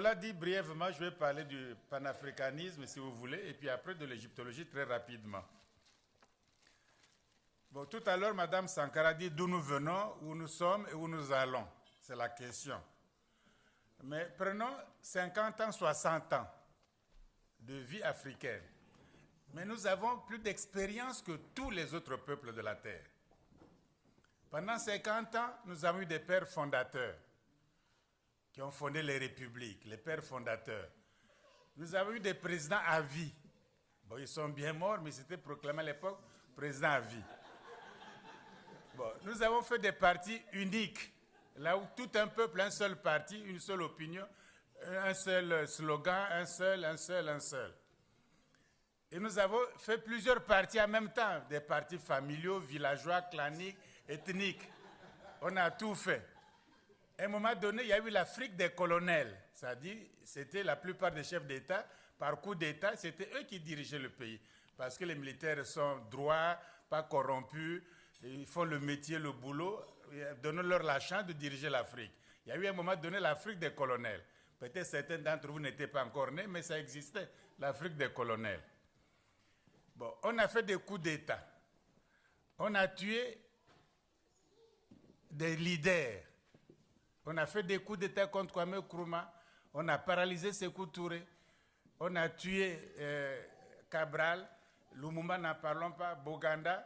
Cela dit brièvement, je vais parler du panafricanisme, si vous voulez, et puis après de l'égyptologie très rapidement. Bon, tout à l'heure, Mme Sankara dit d'où nous venons, où nous sommes et où nous allons. C'est la question. Mais prenons 50 ans, 60 ans de vie africaine. Mais nous avons plus d'expérience que tous les autres peuples de la Terre. Pendant 50 ans, nous avons eu des pères fondateurs qui ont fondé les républiques, les pères fondateurs. Nous avons eu des présidents à vie. Bon, ils sont bien morts, mais c'était proclamé à l'époque président à vie. Bon, nous avons fait des partis uniques, là où tout un peuple, un seul parti, une seule opinion, un seul slogan, un seul. Et nous avons fait plusieurs partis en même temps, des partis familiaux, villageois, claniques, ethniques. On a tout fait. À un moment donné, il y a eu l'Afrique des colonels. C'est-à-dire, c'était la plupart des chefs d'État, par coup d'État, c'était eux qui dirigeaient le pays. Parce que les militaires sont droits, pas corrompus, ils font le métier, le boulot, donnons-leur la chance de diriger l'Afrique. Il y a eu à un moment donné l'Afrique des colonels. Peut-être certains d'entre vous n'étaient pas encore nés, mais ça existait, l'Afrique des colonels. Bon, on a fait des coups d'État. On a tué des leaders. On a fait des coups d'État contre Kwame Nkrumah. On a paralysé Sékou Touré. On a tué Cabral. Lumumba, n'en parlons pas. Boganda.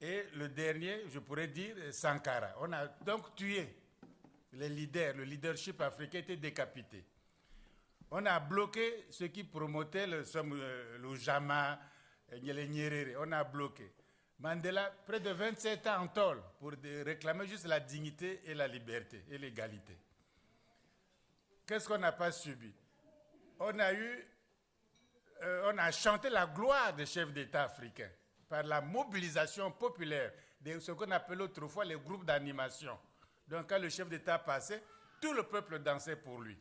Et le dernier, je pourrais dire, Sankara. On a donc tué les leaders. Le leadership africain était décapité. On a bloqué ceux qui promotaient le Jama, le Nyerere. On a bloqué. Mandela, près de 27 ans en tôle pour réclamer juste la dignité et la liberté et l'égalité. Qu'est-ce qu'on n'a pas subi? On a chanté la gloire des chefs d'État africains par la mobilisation populaire de ce qu'on appelait autrefois les groupes d'animation. Donc quand le chef d'État passait, tout le peuple dansait pour lui.